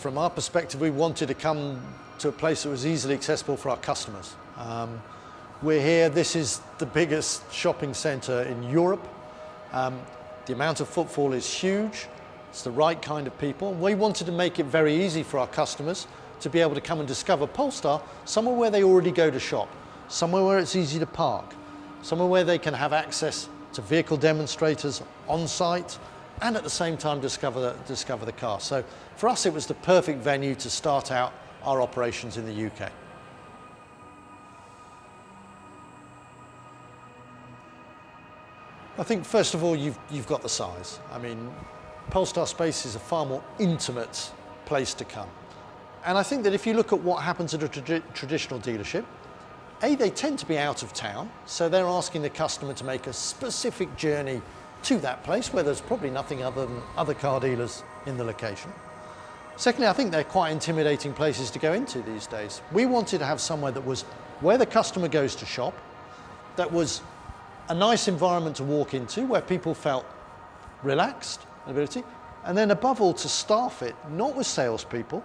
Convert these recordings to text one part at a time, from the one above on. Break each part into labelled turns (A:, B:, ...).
A: from our perspective, we wanted to come to a place that was easily accessible for our customers. We're here, this is the biggest shopping centre in Europe. The amount of footfall is huge. It's the right kind of people. We wanted to make it very easy for our customers to be able to come and discover Polestar somewhere where they already go to shop, somewhere where it's easy to park, somewhere where they can have access to vehicle demonstrators on site, and at the same time discover the car. So for us, it was the perfect venue to start out our operations in the UK. I think first of all, you've got the size. I mean, Polestar Space is a far more intimate place to come. And I think that if you look at what happens at a traditional dealership, they tend to be out of town, so they're asking the customer to make a specific journey to that place where there's probably nothing other than other car dealers in the location. Secondly, I think they're quite intimidating places to go into these days. We wanted to have somewhere that was where the customer goes to shop, that was a nice environment to walk into where people felt relaxed, ability, and then above all to staff it, not with salespeople,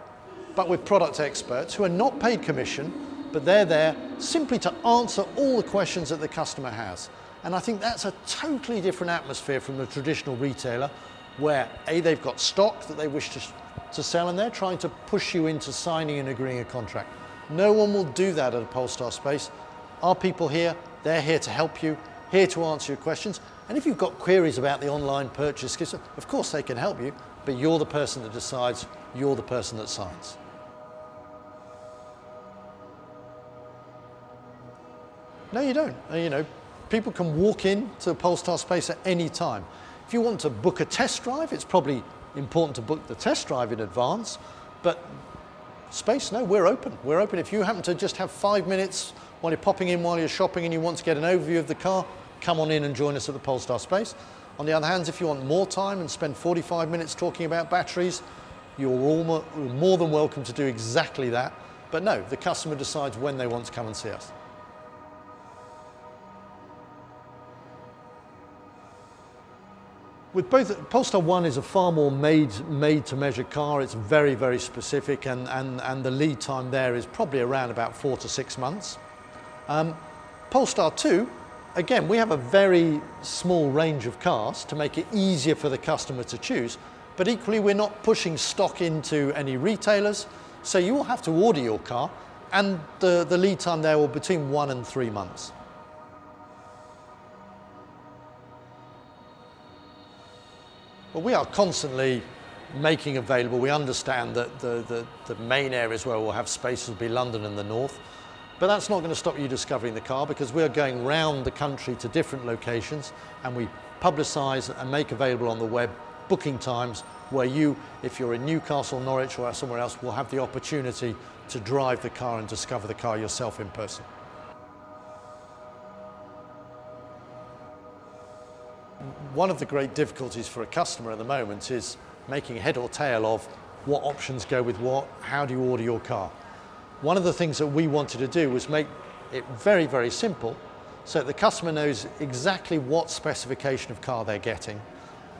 A: but with product experts who are not paid commission, but they're there simply to answer all the questions that the customer has. And I think that's a totally different atmosphere from the traditional retailer where they've got stock that they wish to sell and they're trying to push you into signing and agreeing a contract. No one will do that at a Polestar Space. Our people here, they're here to help you, here to answer your questions. And if you've got queries about the online purchase, of course they can help you, but you're the person that decides, you're the person that signs. No, you don't. You know, people can walk in to Polestar Space at any time. If you want to book a test drive, it's probably important to book the test drive in advance, but Space, no, we're open. We're open. If you happen to just have 5 minutes while you're popping in, while you're shopping and you want to get an overview of the car, come on in and join us at the Polestar Space. On the other hand, if you want more time and spend 45 minutes talking about batteries, you're more than welcome to do exactly that. But no, the customer decides when they want to come and see us. With both, Polestar 1 is a far more made-to-measure car. It's very, very specific, and the lead time there is probably around about 4 to 6 months. Polestar 2, again, we have a very small range of cars to make it easier for the customer to choose, but equally we're not pushing stock into any retailers, so you will have to order your car, and the lead time there will be between 1 and 3 months. Well, we are constantly making available. We understand that the main areas where we'll have space will be London and the north, but that's not going to stop you discovering the car because we're going round the country to different locations and we publicise and make available on the web booking times where you, if you're in Newcastle, Norwich or somewhere else, will have the opportunity to drive the car and discover the car yourself in person. One of the great difficulties for a customer at the moment is making head or tail of what options go with what, how do you order your car. One of the things that we wanted to do was make it very, very simple so that the customer knows exactly what specification of car they're getting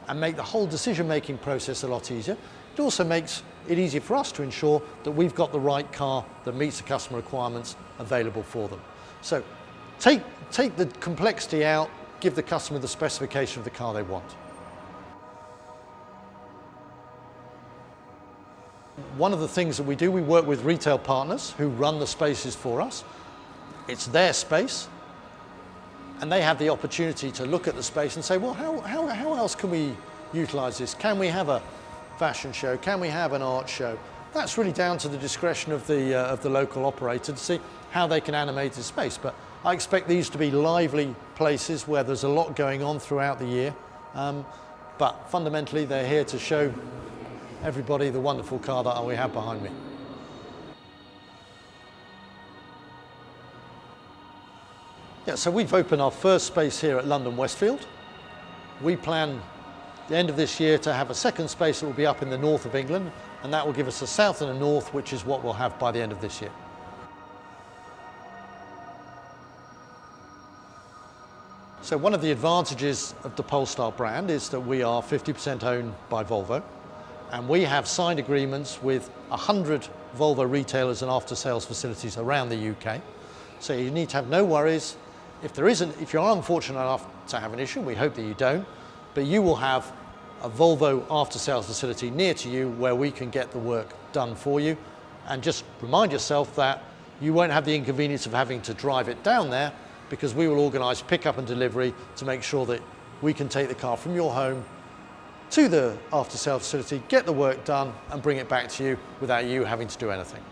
A: and make the whole decision-making process a lot easier. It also makes it easier for us to ensure that we've got the right car that meets the customer requirements available for them. So take the complexity out, give the customer the specification of the car they want. One of the things that we do, we work with retail partners who run the spaces for us. It's their space, and they have the opportunity to look at the space and say, well, how else can we utilise this? Can we have a fashion show? Can we have an art show? That's really down to the discretion of the local operator to see how they can animate the space. But I expect these to be lively places where there's a lot going on throughout the year. But fundamentally, they're here to show everybody the wonderful car that we have behind me. Yeah, so we've opened our first space here at London Westfield. We plan the end of this year to have a second space that will be up in the north of England, and that will give us a south and a north, which is what we'll have by the end of this year. So one of the advantages of the Polestar brand is that we are 50% owned by Volvo. And we have signed agreements with 100 Volvo retailers and after-sales facilities around the UK. So you need to have no worries. If you're unfortunate enough to have an issue, we hope that you don't, but you will have a Volvo after-sales facility near to you where we can get the work done for you. And just remind yourself that you won't have the inconvenience of having to drive it down there, because we will organise pickup and delivery to make sure that we can take the car from your home to the after-sales facility, get the work done and bring it back to you without you having to do anything.